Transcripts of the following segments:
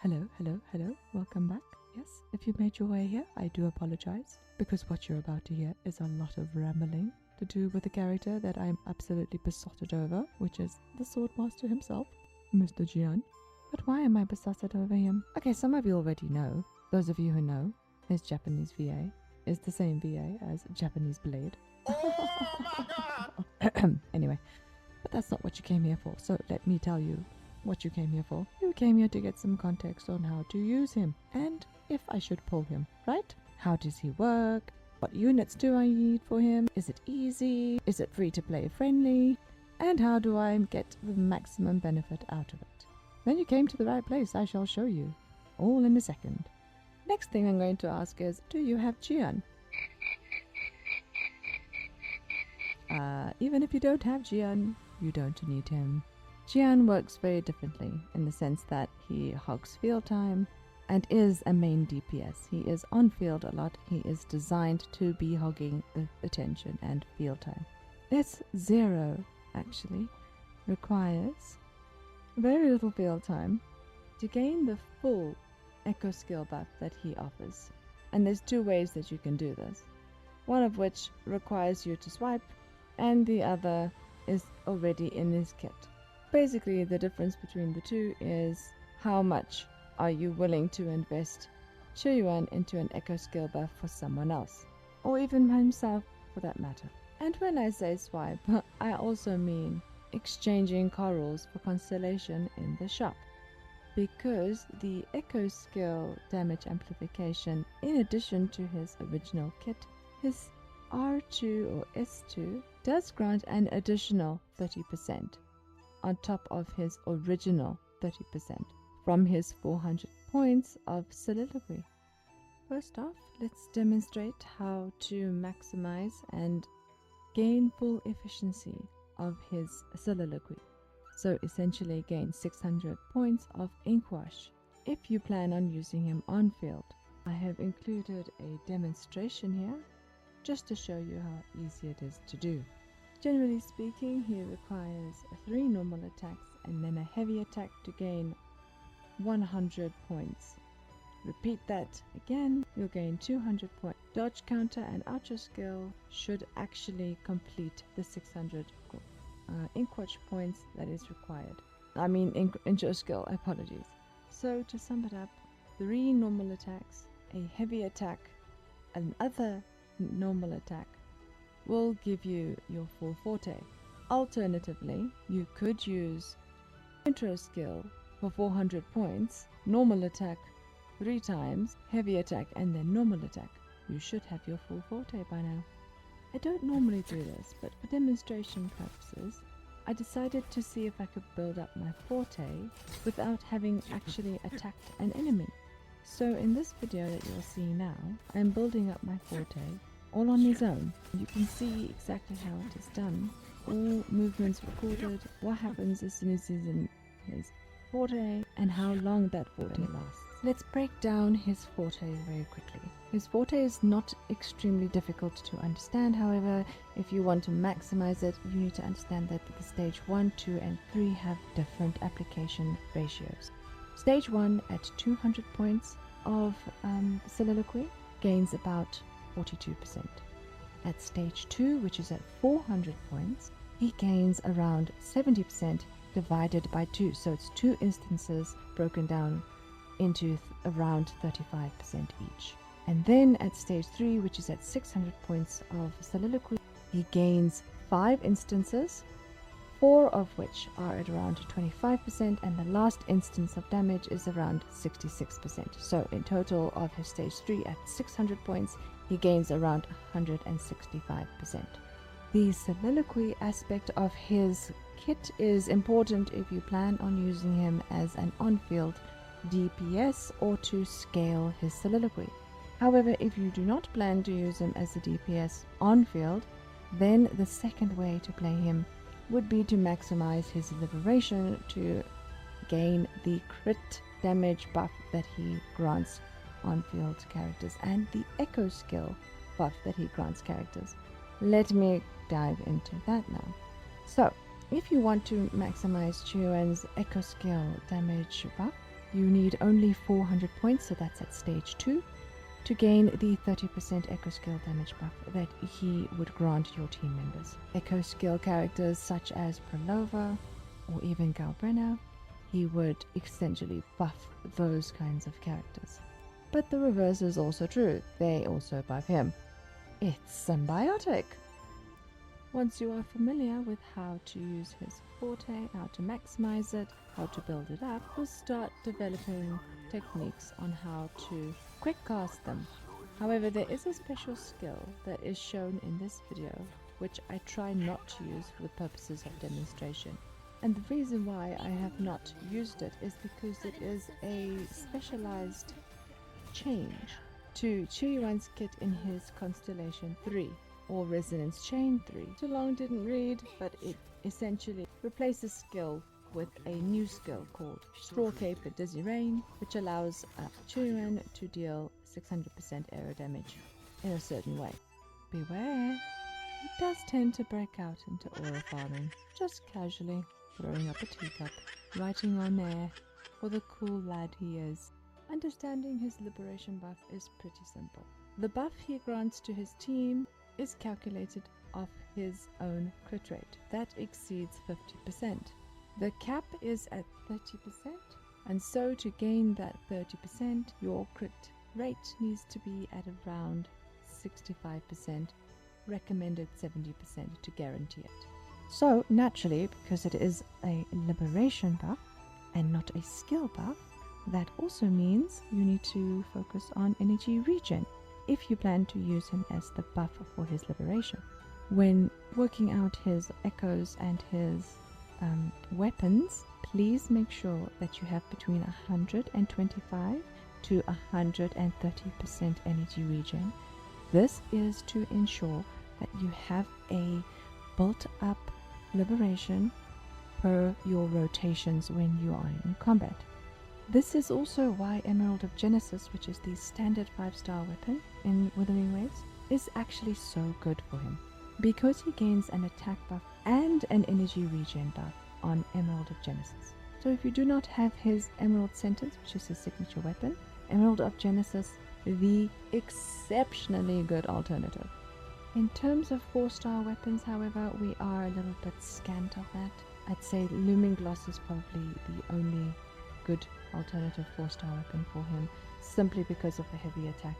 Hello, hello, hello, welcome back. Yes, if you made your way here, I do apologize, because what you're about to hear is a lot of rambling to do with a character that I'm absolutely besotted over, which is the Swordmaster himself, Mr. Jian. But why am I besotted over him? Okay, some of you already know. Those of you who know, his Japanese VA is the same VA as Japanese Blade. Oh my god! Anyway, but that's not what you came here for, so let me tell you what you came here for. You came here to get some context on how to use him, and if I should pull him, right? How does he work? What units do I need for him? Is it easy? Is it free to play friendly? And how do I get the maximum benefit out of it? Then you came to the right place. I shall show you, all in a second. Next thing I'm going to ask is, do you have Jian? Even if you don't have Jian, you don't need him. Jian works very differently in the sense that he hogs field time and is a main DPS. He is on field a lot. He is designed to be hogging the attention and field time. S0 actually requires very little field time to gain the full echo skill buff that he offers. And there's two ways that you can do this. One of which requires you to swipe, and the other is already in his kit. Basically, the difference between the two is how much are you willing to invest Quiyuan into an echo skill buff for someone else, or even himself for that matter. And when I say swipe, I also mean exchanging corals for Constellation in the shop, because the echo skill damage amplification, in addition to his original kit, his R2 or S2 does grant an additional 30% on top of his original 30% from his 400 points of soliloquy. First off, let's demonstrate how to maximize and gain full efficiency of his soliloquy. So essentially gain 600 points of ink wash if you plan on using him on field. I have included a demonstration here just to show you how easy it is to do. Generally speaking, he requires 3 normal attacks and then a heavy attack to gain 100 points. Repeat that again, you'll gain 200 points. Dodge, counter and archer skill should actually complete the 600 Inkwatch points that is required. I mean intro skill, apologies. So to sum it up, 3 normal attacks, a heavy attack, another normal attack will give you your full Forte. Alternatively, you could use intro skill for 400 points, normal attack 3 times, heavy attack and then normal attack. You should have your full Forte by now. I don't normally do this, but for demonstration purposes, I decided to see if I could build up my Forte without having actually attacked an enemy. So in this video that you'll see now, I'm building up my Forte all on his own. You can see exactly how it is done. All movements recorded, what happens as soon as he's in his Forte, and how long that Forte lasts. Let's break down his Forte very quickly. His Forte is not extremely difficult to understand, however, if you want to maximize it, you need to understand that the stage 1, 2 and 3 have different application ratios. Stage 1 at 200 points of soliloquy gains about 42%. At stage 2, which is at 400 points, he gains around 70% divided by 2, so it's 2 instances broken down into around 35% each. And then at stage 3, which is at 600 points of soliloquy, he gains 5 instances, 4 of which are at around 25%, and the last instance of damage is around 66%. So in total of his stage 3 at 600 points, he gains around 165%. The soliloquy aspect of his kit is important if you plan on using him as an on-field DPS or to scale his soliloquy. However, if you do not plan to use him as a DPS on-field, then the second way to play him would be to maximize his liberation to gain the crit damage buff that he grants on-field characters and the echo skill buff that he grants characters. Let me dive into that now. So, if you want to maximize Quiyuan's echo skill damage buff, You need only 400 points, so that's at stage 2, to gain the 30% Echo Skill damage buff that he would grant your team members. Echo Skill characters such as Prolova or even Galbrenna, he would essentially buff those kinds of characters. But the reverse is also true, they also buff him. It's symbiotic! Once you are familiar with how to use his Forte, how to maximize it, how to build it up, we'll start developing techniques on how to quick cast them. However, there is a special skill that is shown in this video, which I try not to use for the purposes of demonstration. And the reason why I have not used it is because it is a specialized change to Quiyuan's kit in his Constellation 3, or Resonance Chain 3. Too long didn't read, but it essentially replaces skill with a new skill called Straw Cape at Dizzy Rain, which allows Quiyuan to deal 600% aero damage in a certain way. Beware, he does tend to break out into aura farming, just casually throwing up a teacup, writing on air for the cool lad he is. Understanding his liberation buff is pretty simple. The buff he grants to his team is calculated off his own crit rate. That exceeds 50%. The cap is at 30%, and so to gain that 30%, your crit rate needs to be at around 65%, recommended 70% to guarantee it. So naturally, because it is a liberation buff and not a skill buff, that also means you need to focus on energy regen if you plan to use him as the buff for his liberation. When working out his echoes and his weapons, please make sure that you have between 125 to 130% energy regen. This is to ensure that you have a built up liberation per your rotations when you are in combat. This is also why Emerald of Genesis, which is the standard 5-star weapon in Wuthering Waves, is actually so good for him, because he gains an attack buff and an energy regen buff on Emerald of Genesis. So if you do not have his Emerald Sentence, which is his signature weapon, Emerald of Genesis, the exceptionally good alternative. In terms of 4-star weapons, however, we are a little bit scant of that. I'd say Looming Gloss is probably the only good alternative 4-star weapon for him, simply because of the heavy attack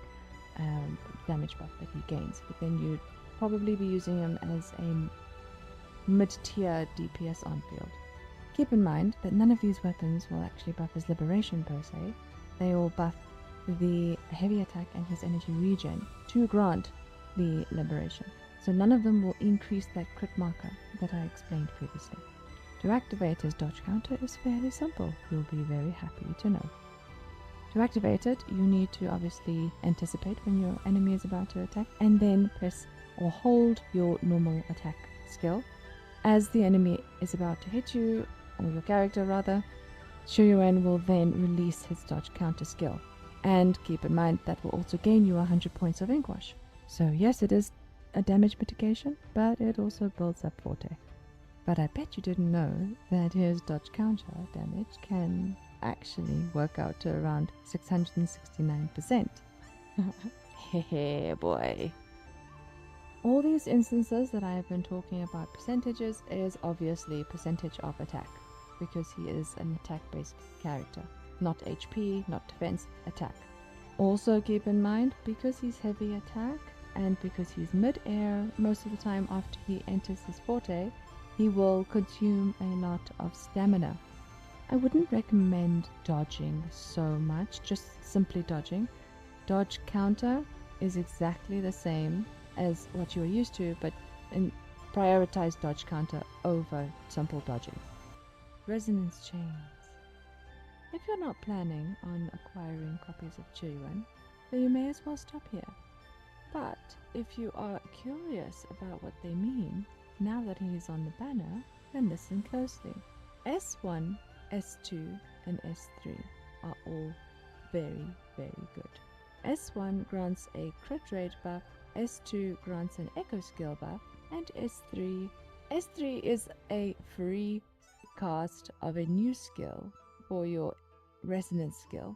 damage buff that he gains. But then you'd probably be using him as a mid-tier DPS on field. Keep in mind that none of these weapons will actually buff his liberation per se. They all buff the heavy attack and his energy regen to grant the liberation. So none of them will increase that crit marker that I explained previously. To activate his dodge counter is fairly simple, you'll be very happy to know. To activate it, you need to obviously anticipate when your enemy is about to attack, and then press or hold your normal attack skill. As the enemy is about to hit you, or your character rather, Quiyuan will then release his dodge counter skill. And keep in mind that will also gain you 100 points of ink wash. So yes, it is a damage mitigation, but it also builds up Forte. But I bet you didn't know that his dodge counter damage can actually work out to around 669%. Hehe boy. All these instances that I have been talking about percentages is obviously percentage of attack, because he is an attack-based character, not HP, not defense, attack. Also keep in mind, because he's heavy attack and because he's mid-air most of the time after he enters his Forte, he will consume a lot of stamina. I wouldn't recommend dodging so much, just simply dodging. Dodge counter is exactly the same as what you're used to, but prioritize dodge counter over simple dodging. Resonance chains. If you're not planning on acquiring copies of Quiyuan, then you may as well stop here. But if you are curious about what they mean, now that he is on the banner, then listen closely. S1, S2, and S3 are all very, very good. S1 grants a crit rate buff, S2 grants an echo skill buff, and S3 is a free cast of a new skill for your resonance skill,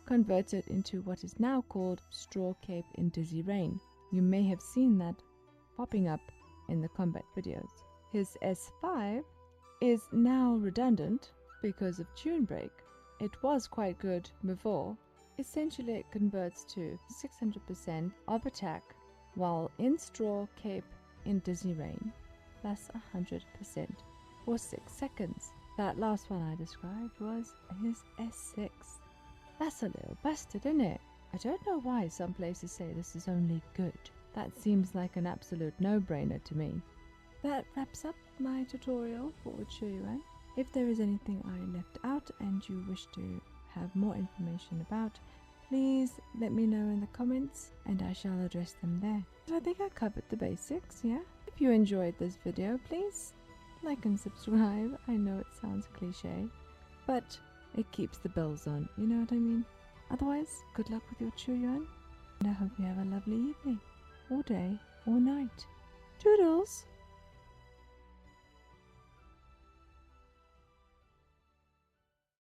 converted into what is now called Straw Cape in Dizzy Rain. You may have seen that popping up in the combat videos. His S5 is now redundant because of tune break. It was quite good before. Essentially it converts to 600% of attack while in Straw Cape in Dizzy Rain, plus 100% for 6 seconds. That last one I described was his S6. That's a little busted, isn't it? I don't know why some places say this is only good. That seems like an absolute no-brainer to me. That wraps up my tutorial for Quiyuan. If there is anything I left out and you wish to have more information about, please let me know in the comments and I shall address them there. I think I covered the basics, yeah? If you enjoyed this video, please like and subscribe. I know it sounds cliche, but it keeps the bells on, you know what I mean? Otherwise, good luck with your Quiyuan, and I hope you have a lovely evening, or day, or night. Toodles!